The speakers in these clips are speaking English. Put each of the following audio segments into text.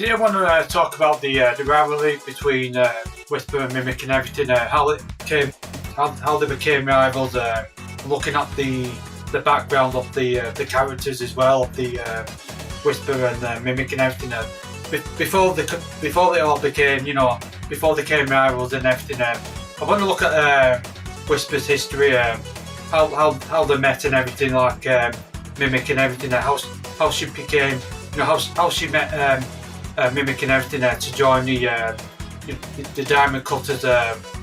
Today I want to talk about the rivalry between Whisper and Mimic and everything, how they became rivals, looking at the background of the characters as well, of the Whisper and Mimic and everything. Before they all became, before they became rivals and everything, I want to look at Whisper's history, how they met and everything, like Mimic and everything, how she became, how she met Mimic and everything to join the Diamond Cutters,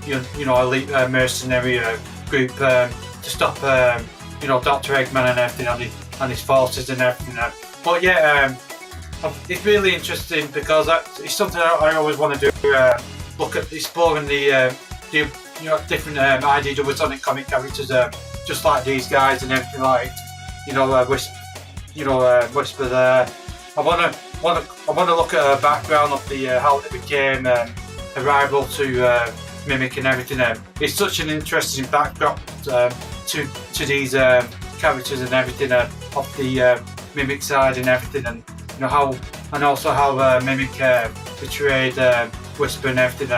elite mercenary group to stop, Dr. Eggman and everything and his forces and everything. But yeah, it's really interesting because it's something I always want to do. Look at exploring the different IDW Sonic comic characters, just like these guys and everything, like Whisper there. I want to look at her background of how they became a rival to Mimic and everything. It's such an interesting backdrop to these characters and everything of the Mimic side and everything, and also how Mimic betrayed Whisper and everything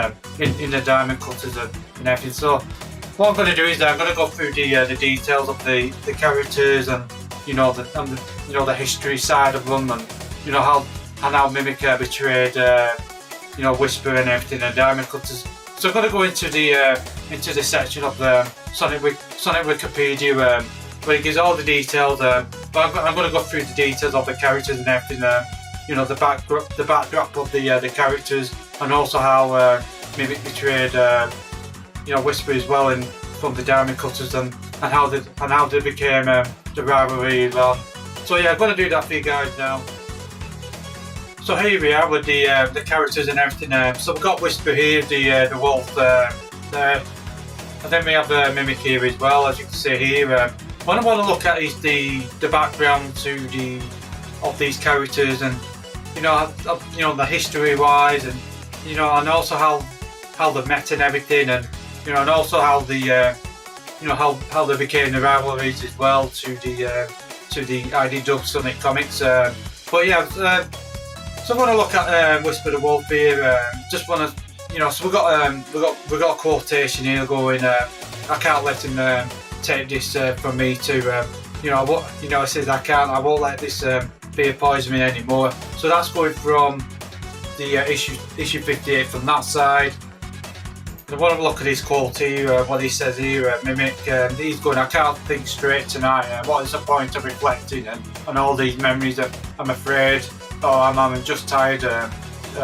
in the Diamond Cutters and everything. So what I'm going to do is I'm going to go through the details of the characters and the history side of them, and how Mimic betrayed Whisper and everything and Diamond Cutters. So I'm going to go into the section of the Sonic Wikipedia where it gives all the details. But I'm going to go through the details of the characters and everything. The backdrop of the characters, and also how Mimic betrayed Whisper as well from the Diamond Cutters, and how they became the rivalry as well. So yeah, I'm going to do that for you guys now. So here we are with the characters and everything. So we've got Whisper here, the wolf there, and then we have Mimic here as well, as you can see here. What I want to look at is the background of these characters, and the history wise, and and also how they met and everything, and and also how how they became the rivalries as well to the IDW Sonic comics. But yeah. So I want to look at Whisper the Wolf here. Just want to, so we've got a quotation here going. I can't let him take this from me to, it says I won't let this fear poison me anymore. So that's going from the issue 58 from that side. And I want to look at his quote here, what he says here, Mimic. He's going, I can't think straight tonight. What is the point of reflecting on all these memories? I'm afraid. Oh, I'm just tired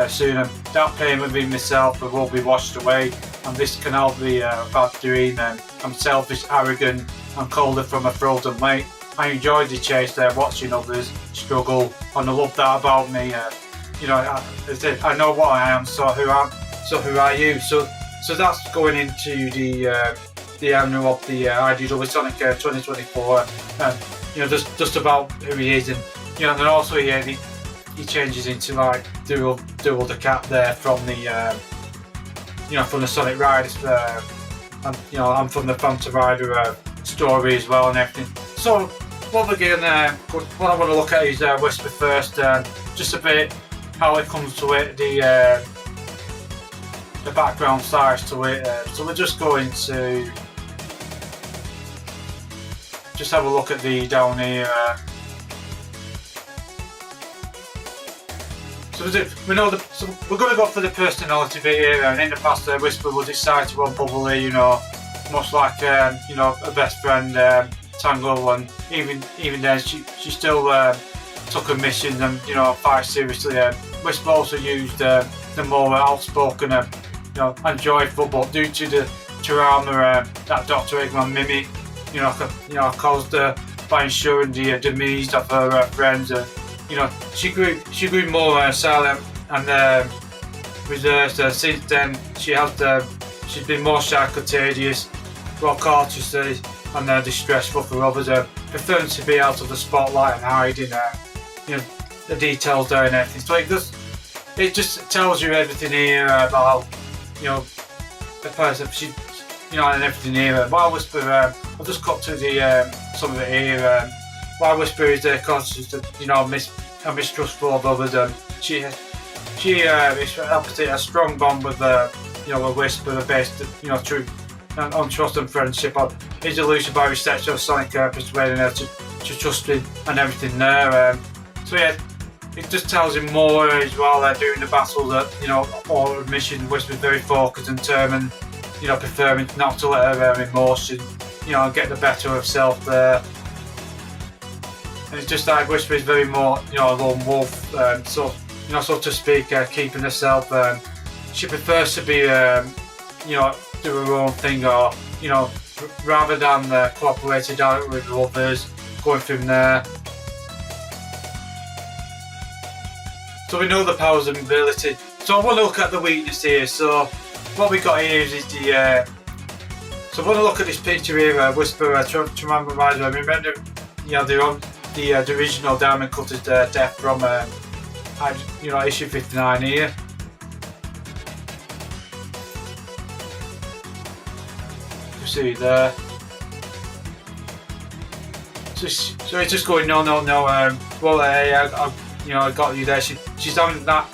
soon. That pain within myself will be washed away, and this can all be a bad dream. I'm selfish, arrogant, and colder from a frozen lake. I enjoyed the chase there, watching others struggle, and I love that about me. I know what I am, so who are you? So that's going into the annual of the IDW Sonic 2024. Just about who he is, and and then also he changes into like Duel the Cat there from the from the Sonic Riders, and from the Phantom Rider story as well and everything. So what I want to look at is Whisper first, just a bit how it comes to it, the background size to it. So we're just going to just have a look at the down here. So we're going to go for the personality bit here, and in the past Whisper was excited and bubbly, much like a best friend Tangle, and even then she still took her mission and fight seriously. Whisper also used the more outspoken and joyful, but due to the trauma that Dr. Eggman Mimic caused by ensuring the demise of her friends. She grew more silent and reserved. Since then, she's been more shy, contagious, more cautiously, and distressful for others, preferring to be out of the spotlight and hiding, the details there and everything. So it just tells you everything here about the person, and everything here. While Whisper, I'll just cut to some of it here. While Whisper is conscious that, mistrustful of others, she it's obviously a strong bond with with Whisper, based true on trust and friendship. He's elusive by respect of Sonic, persuading her to trust him and everything there. So yeah, it just tells him more as well. During the battle that or mission, Whisper's very focused and determined. Preferring not to let her emotion get the better of herself there. And it's just like Whisper is very more a lone wolf, so to speak, keeping herself. She prefers to be do her own thing, or rather than cooperating directly with others, going from there. So we know the powers and ability. So I want to look at the weakness here. So what we got here is the. So I want to look at this picture here. Whisper to remember, the original Diamond Cutter's death from issue 59 here. You see there. So it's just going no. Well, I got you there. She's done that.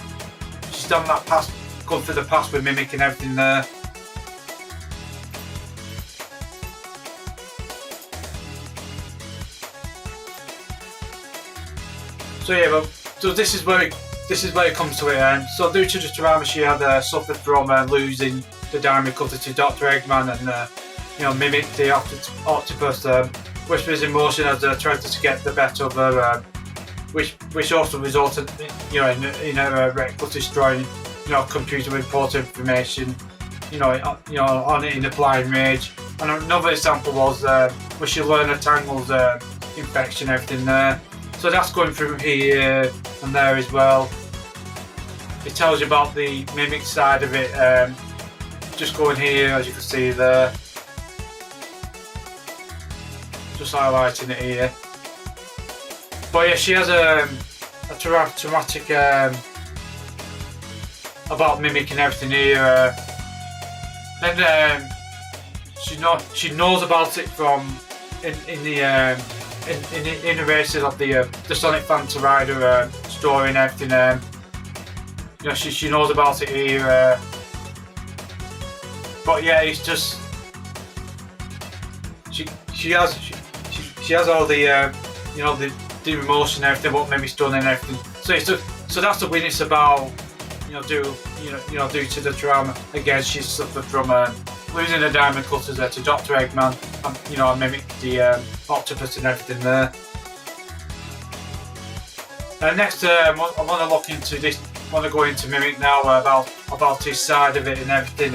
She's done that past. Gone through the past with Mimic and everything there. So yeah, so this is where it comes to it. So due to the trauma she had suffered from losing the Diamond Cutter to Dr. Eggman and Mimic the octopus, Whisper's emotion has tried to get the better of her, which also resulted in her reckless destroying computer with important information on it in a blind rage. And another example was where she learned a Tangle's infection, everything there. So that's going through here and there as well. It tells you about the Mimic side of it, just going here, as you can see there. Just highlighting it here. But yeah, she has a traumatic about Mimic and everything here. Then she knows about it from in the races of the Sonic Phantom Rider story and everything. She knows about it here. But yeah, it's just she has all the the emotion and everything, what Mimic's done and everything. So that's the weakness about due to the trauma. Again, she's suffered from losing the Diamond Cutters to Dr. Eggman and Mimic the octopus and everything there. Next, I want to look into this. I want to go into Mimic now about his side of it and everything.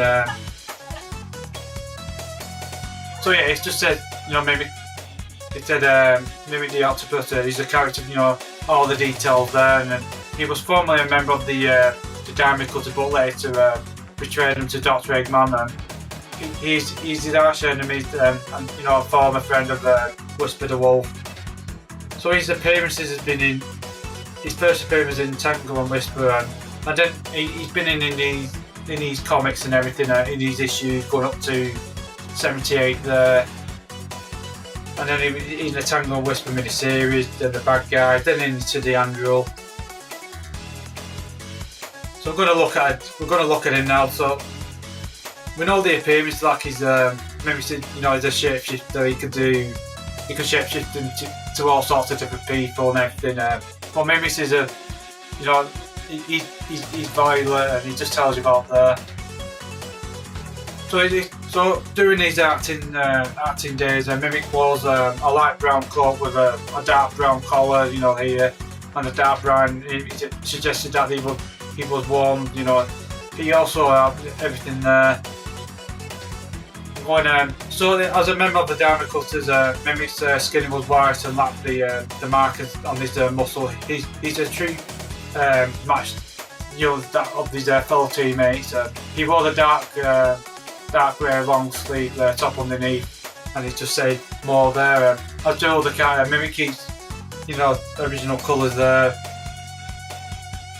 So yeah, it just said Mimic. It said Mimic the octopus. He's a character, all the details there, and he was formerly a member of the Diamond Cutter, but later betrayed him to Dr. Eggman. And he's his arch enemy and a former friend of Whisper the Wolf. So his appearances has been in his first appearance in Tangle and Whisper, and then he's been in these comics and everything, in these issues going up to 78 there. And then in the Tangle and Whisper miniseries, then the bad guy, then into the Andrew. So we're going to look at him now. So we know the appearance, like he's maybe he's a shapeshifter. He can shapeshift to all sorts of different people and everything. But maybe he's he's violent, and he just tells you about that. So during his acting days, Mimic was a light brown coat with a dark brown collar, here, and a dark brown. He suggested that he was warm, He also had everything there. So as a member of the Diamond Cutters, Mimic's skin was white and lacked the markers on his muscle. He's a true match, that of his fellow teammates. He wore the dark grey long sleeve top underneath, and he's just said more there. As do all the kind Mimic keeps, original colours there.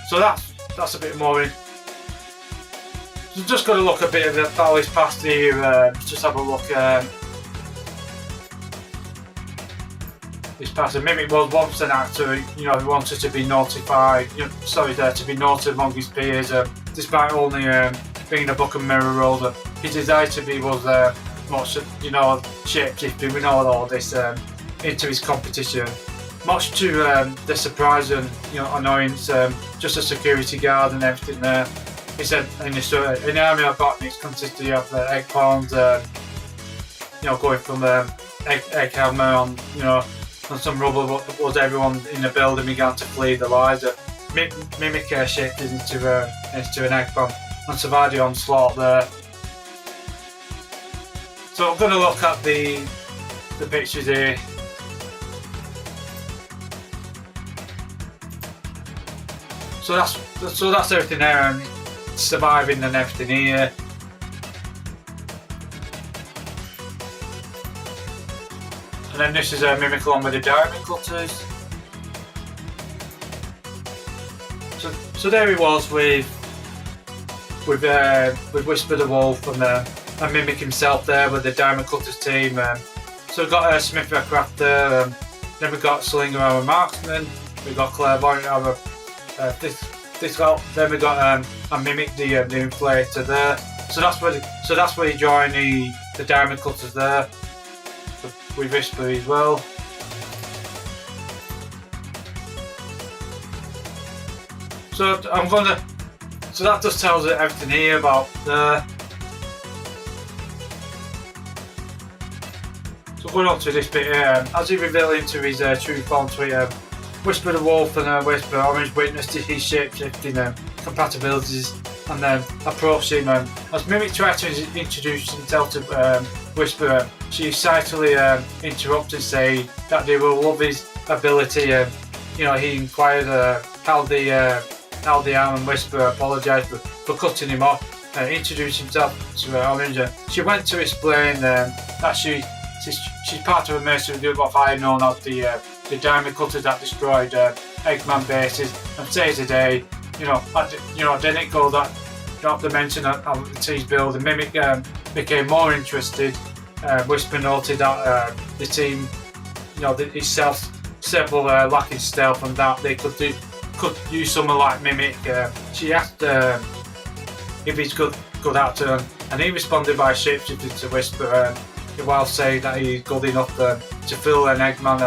So that's a bit more in. So just got to look a bit about his past here. Just have a look. his past. And Mimic was once an actor, who wanted to be notified, to be noted among his peers, despite only being a book and mirror role. His desire to be was much, shape-shifting. We know all this into his competition. Much to the surprise and annoyance, just a security guard and everything there. He said in the story, in the army of botanics consisted of egg pawns, going from egg hammer on some rubber, was everyone in the building began to flee the lies. Mimic shaped into an egg bomb and survived the onslaught there. So I'm going to look at the pictures here. So that's everything there, and surviving and everything here. And then this is a Mimic along with the diamond cutters. So there he was with Whisper the Wolf and Mimic himself there with the diamond cutters team. So we've got Smith the Crafter, then we've got Slinger our Marksman, we've got Clairvoyant our then we got a Mimic the Inflator there. So that's where you join the diamond cutters there with Whisper as well. So that just tells us everything here about there. So going on to this bit here, as he revealed into his true form tweet, Whisper the Wolf and Whisper Orange witnessed his shape-shifting compatibilities and then approached him. As Mimic tried to introduce himself to Whisper, she excitedly interrupted, saying that they will love his ability. He inquired how the arm and Whisper apologised for cutting him off, introduced himself to Orange. She went to explain that she's part of a mercenary group of high known as the diamond cutters that destroyed Eggman bases and saves the day. Didn't go that drop the mention of the team's build, and Mimic became more interested. Whisper noted that the team, itself, several lacking stealth, and that they could use someone like Mimic. She asked if he's good actor, and he responded by shapeshifting to Whisper, while saying that he's good enough to fill an Eggman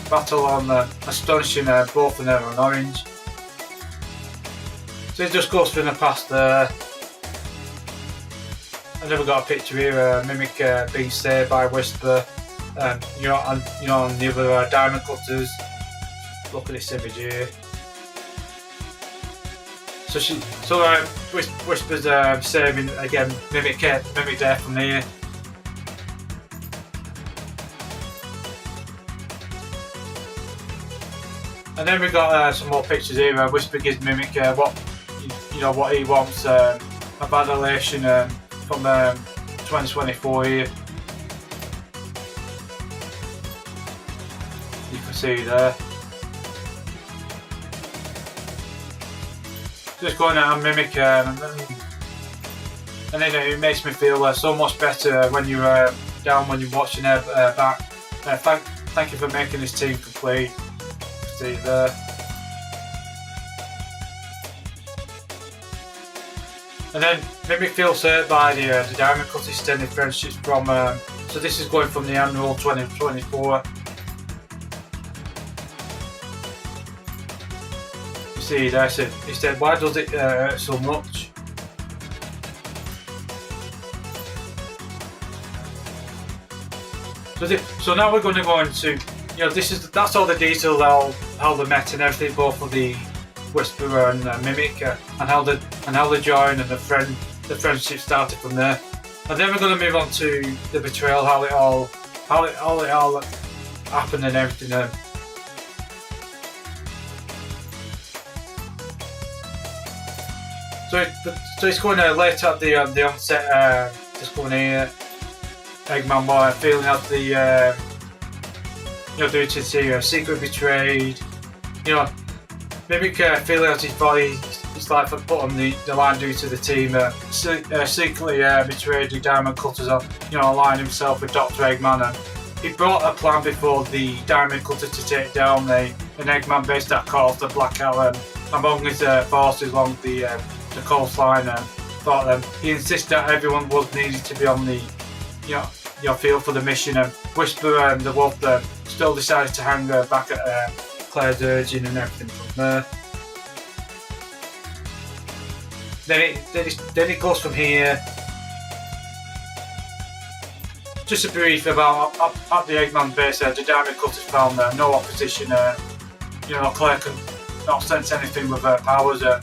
battle on astonishing both of them and Orange. So it just goes through the past there. And then we've got a picture here, Mimic being saved by Whisper, and the other diamond cutters. Look at this image here. So Whisper's saving again Mimic there from here. And then we got some more pictures here. Whisper gives Mimic what he wants, a validation from 2024 here. You can see there. Just going out and Mimic, and then it makes me feel so much better when you're down when you're watching her back. Thank you for making this team complete. See there. And then Mimic feels hurt by the diamond cut extended friendships from. So this is going from the annual 2024. You see there. So he said, "Why does it hurt so much?" So now we're going to go into. That's all the details how they met and everything, both of the Whisperer and Mimic, and how they joined and the friendship started from there. And then we're going to move on to the betrayal, how it all happened and everything. So it's going late at the onset. Just going here, Eggman boy feeling out the. Due to the secret betrayed, Mimic feeling as his body, his life had put on the line due to the team, secretly betrayed the diamond cutters on, aligning himself with Dr. Eggman, and he brought a plan before the Diamond Cutter to take down an Eggman base that caused the blackout among his forces along the coastline. Thought he insisted that everyone was needed to be on the field for the mission. And Whisper and the Wolf still decided to hang back at Claire's urging and everything from there. Then it goes from here. Just a brief about at the Eggman base. The Diamond Cutters found no opposition. Claire could not sense anything with her powers. The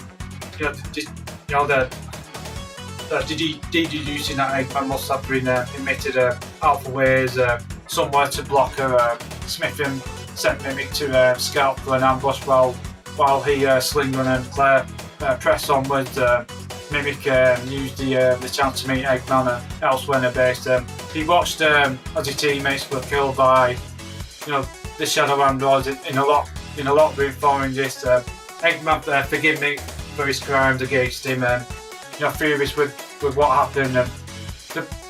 deducing that Eggman must have been emitted alpha waves somewhere to block her. Smith sent Mimic to scout for an ambush while he Slinger and Claire pressed onwards. Mimic used the chance to meet Eggman elsewhere in the base. He watched as his teammates were killed by the Shadow Androids in a lot reinforcing this. Eggman forgive me for his crimes against him. Furious with what happened.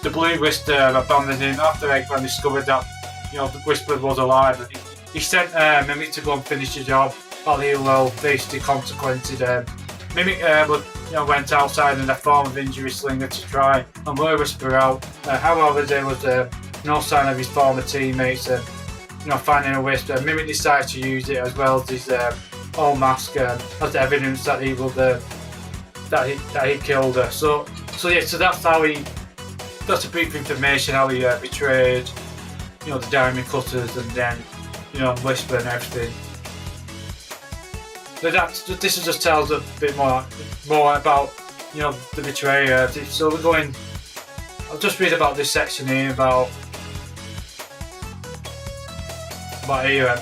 The Blue Wisp abandoned him after Eggman discovered that the Whisper was alive. He sent Mimic to go and finish the job while he will face the consequences. Mimic went outside in the form of Injury Slinger to try and lure Whisper out. However, there was no sign of his former teammates. Finding a Wisp, Mimic decided to use it as well as his own mask as evidence that he will that he killed her. So that's how that's a brief information how he betrayed the Diamond Cutters and then Whisper and everything. But this just tells a bit more about the betrayer. So we're going. I'll just read about this section here about here.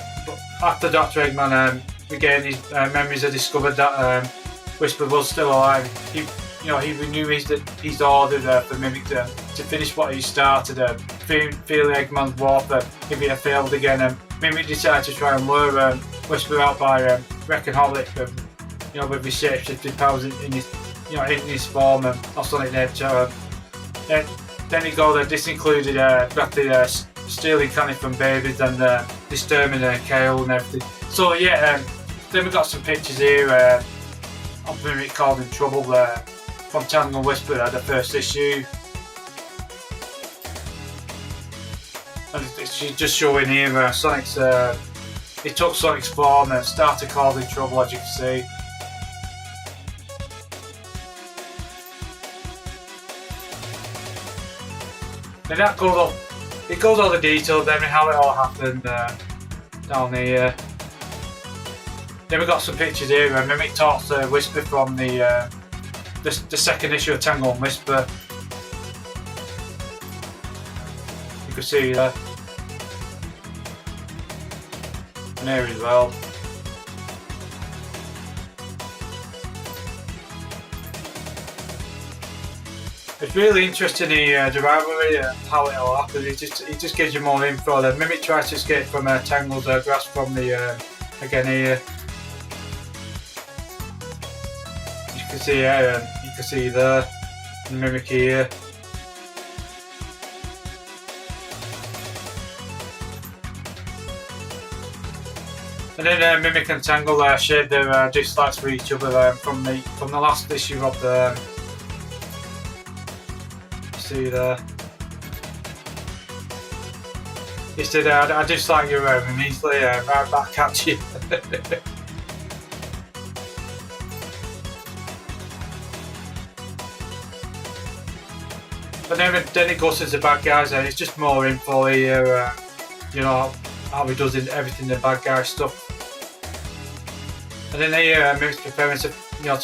After Dr. Eggman regained his memories and discovered that Whisper was still alive, he renewed his order for Mimic to finish what he started. Feeling Eggman's warfare if he had failed again, Mimic decided to try and lure Whisper out by wrecking Holic with his shape-shifting powers in his form of Sonic the Hedgehog. Then he goes, this included stealing candy from babies and disturbing Kale and everything. So then we got some pictures here of Mimic called in trouble from Tangle Whisper at the first issue. And it's just showing here Sonic's. He took Sonic's form and started causing trouble, as you can see. And that goes all. It goes all the details, then how it all happened down here. Then we got some pictures here. Mimic talks to Whisper from the second issue of Tangle and Whisper. You can see there. And here as well. It's really interesting the rivalry how it all happened. It just gives you more info. The Mimic tries to escape from Tangle's grasp from the again here. You can see here, you can see there, the Mimic here. And then Mimic and Tangle shared their dislikes for each other from the last issue of the. See there. He said, I dislike you immediately, right back at you. But then it goes to the bad guys, and it's just more info here, how he does everything the bad guy stuff. And then Mimic's preparing to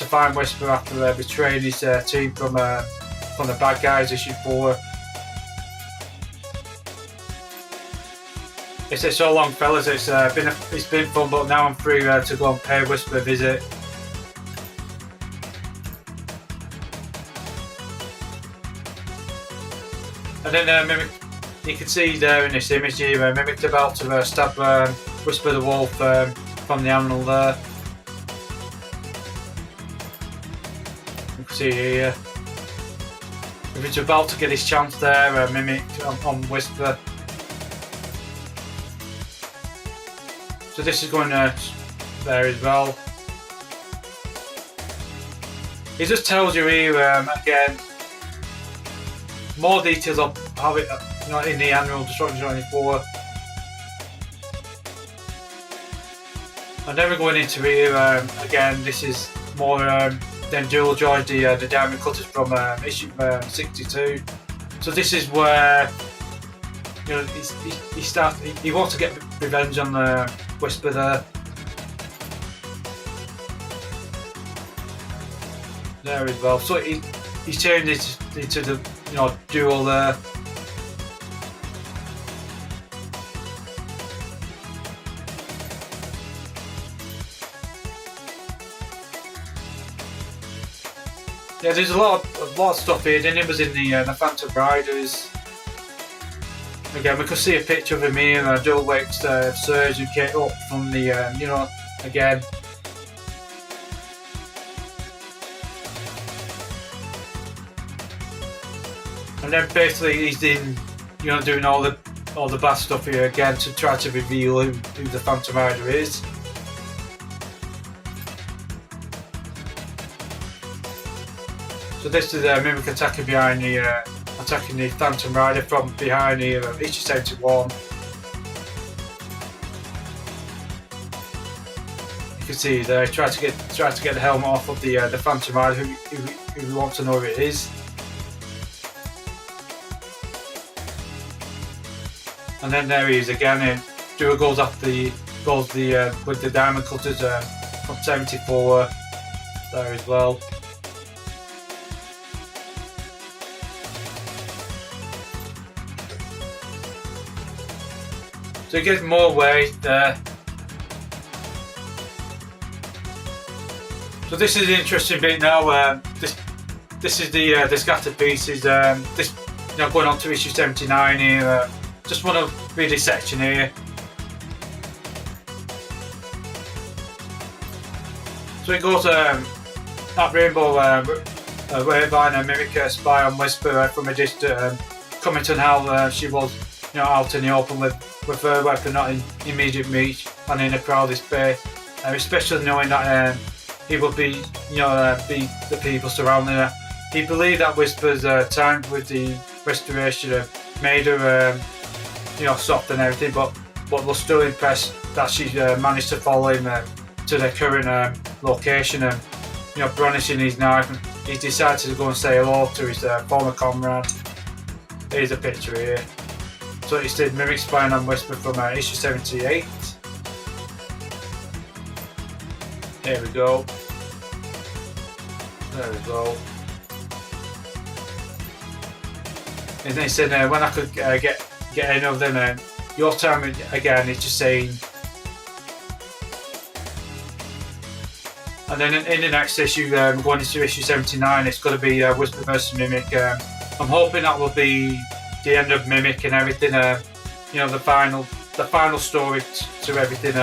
find Whisper after betraying his team from the bad guys issue 4. It says, so long fellas, it's been fun, but now I'm free to go and pay Whisper a visit. And then Mimic, you can see there in this image here, Mimic's about to stab Whisper the Wolf from the animal there. You can see here. If he's about to get his chance there, Mimic on Whisper. So this is going there as well. It just tells you here again more details of how it in the annual Destruction 94. And then we're going into here again. This is more than dual joined the diamond cutters from issue 62. So this is where he wants to get revenge on the Whisper there. There as well. So he's changed it into the dual there. Yeah, there's a lot of stuff here. Then it was in the Phantom Riders. Again, we could see a picture of him here, and Joel Wake's Surge who came up from the again. And then basically he's doing all the bad stuff here again to try to reveal who the Phantom Rider is. So this is Mimic attacking behind attacking the Phantom Rider from behind here, issue 71. You can see there, try to get the helmet off of the Phantom Rider who wants to know who it is. And then there he is again, and Duo goes with the diamond cutters from 74 there as well. So he gets more weight there. So this is the interesting bit now. This is the scattered pieces. This going on to issue 79 here. Just want to read this section here. So it goes that Rainbow Ravine and Mimic spy on Whisper from a distance, commenting how she was out in the open with her weapon not in immediate reach and in a crowded space, especially knowing that he would be the people surrounding her. He believed that Whisper's time with the restoration made her soft and everything, but was still impressed that she managed to follow him to their current location, and brandishing his knife, he decided to go and say hello to his former comrade. Here's a picture here. So it's the Mimic spying on Whisper from issue 78. Here we go. There we go. And then he said, when I could get any of them, your time again is just saying. And then in the next issue, going into issue 79, it's going to be Whisper vs Mimic. I'm hoping that will be the end of Mimic and everything. The final story to everything.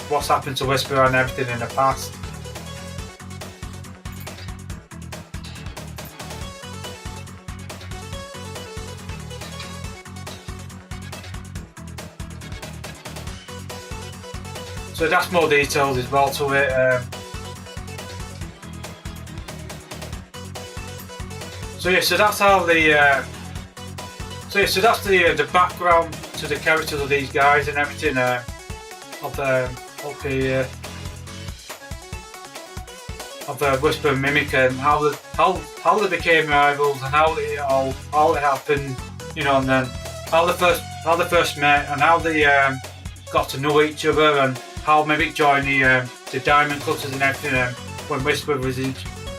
What's happened to Whisper and everything in the past. So that's more details as well to it. So that's how the that's the background to the characters of these guys and everything up here of Whisper and Mimic, and how they became rivals and how it happened, and then how they first met and how they got to know each other, and how Mimic joined the diamond cutters and everything. When Whisper was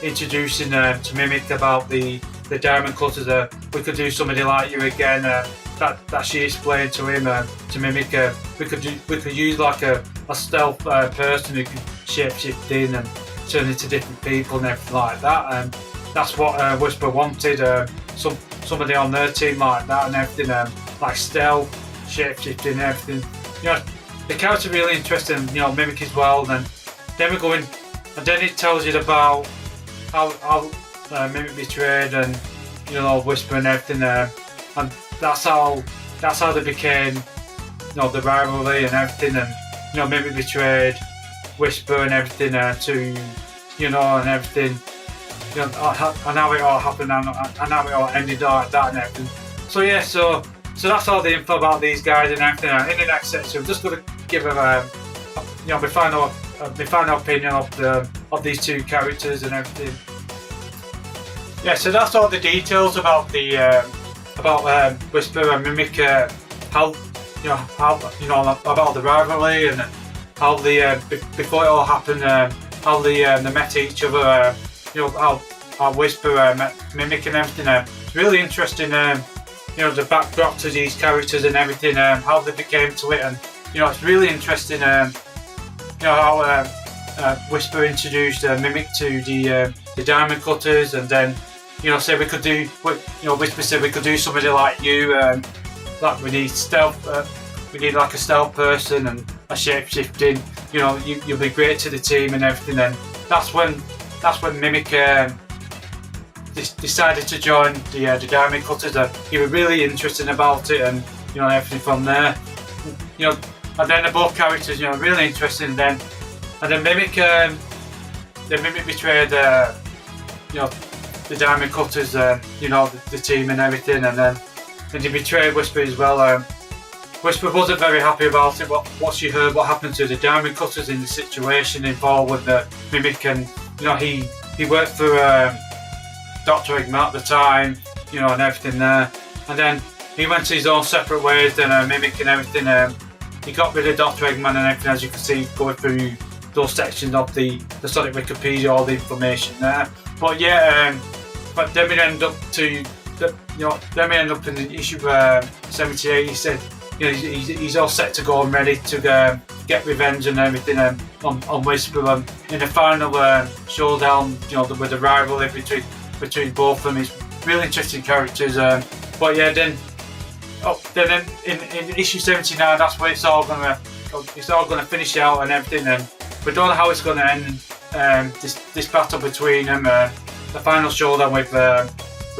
introducing to Mimic about the diamond cutters, we could do somebody like you again. That she explained to him, to Mimic. We could use like a stealth person who could shapeshift in and turn into different people and everything like that. And that's what Whisper wanted. Somebody on their team like that and everything, like stealth, shapeshifting and everything. The character really interesting. Mimic as well. And then we're going, and then it tells you about how Mimic betrayed and Whisper and everything, and that's how they became the rivalry and everything, and Mimic betrayed Whisper and everything to, and everything, and how it all happened and how it all ended like that and everything. So yeah, so that's all the info about these guys and everything. In the next section, I'm just going to give them my final opinion of these two characters and everything. Yeah, so that's all the details about the about Whisper and Mimic, how about the rivalry and how before it all happened, how they met each other, how Whisper met Mimic and everything. It's really interesting, the backdrop to these characters and everything, how they became to it, and it's really interesting, how Whisper introduced Mimic to the diamond cutters, and then say we could do, Whisper said we could do somebody like you, like we need stealth, we need like a stealth person and a shape-shifting, you'll be great to the team and everything. And that's when Mimic decided to join the diamond cutters. He was really interested about it, and everything from there. And then the both characters, really interesting. And then Mimic, betrayed, the diamond cutters, the team and everything, and then he betrayed Whisper as well. Whisper wasn't very happy about it. What she heard, what happened to the diamond cutters in the situation involved with the Mimic, and he worked for Dr. Eggman at the time, and everything there. And then he went his own separate ways. Then Mimic and everything. He got rid of Dr. Eggman and everything, as you can see, going through those sections of the Sonic Wikipedia, all the information there. But yeah, but then we end up in the issue 78. He said, he's all set to go and ready to get revenge and everything on Whisper. In the final showdown, with the rivalry between both of them, it's really interesting characters. But yeah, then in issue 79, that's where it's all gonna finish out and everything. And we don't know how it's gonna end. This battle between them, the final showdown with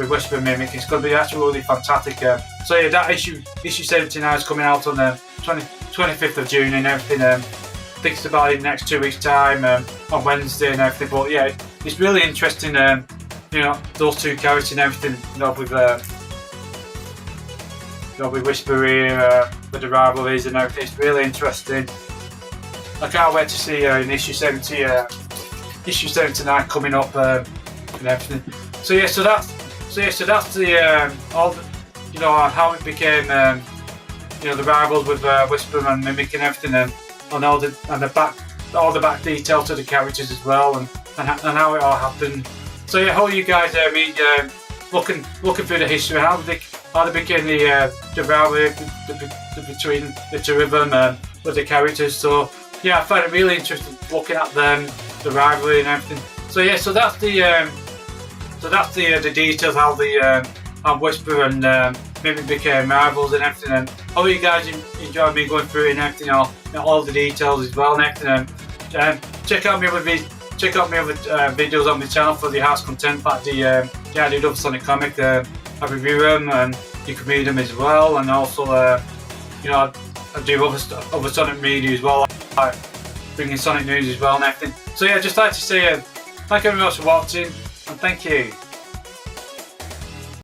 Whisper and Mimic, it's going to be absolutely fantastic. So yeah, that issue 79 is coming out on the 25th of June and everything. I think it's about in the next 2 weeks' time, on Wednesday and everything. But yeah, it's really interesting. Those two characters and everything. With Whisper here, with the rivalries and everything. It's really interesting. I can't wait to see in issue 70, issue 79 coming up and everything. So that's the all how it became the rivals with Whisper and Mimic and everything, and all the back detail to the characters as well, and how it all happened. So yeah, how you guys looking through the history, how they became the rivalry between the two of them with the characters. So yeah, I find it really interesting looking at them, the rivalry and everything. So yeah, so that's the details, how Whisper and Mimic became rivals and everything. And hope you guys enjoyed me going through it and everything, all the details as well and everything. Check out my other videos on my channel for the house content. Like I do love Sonic comic. I review them and you can read them as well. And also, I do other Sonic media as well, like bringing Sonic news as well and everything. So yeah, just like to say thank you very much for watching, and thank you.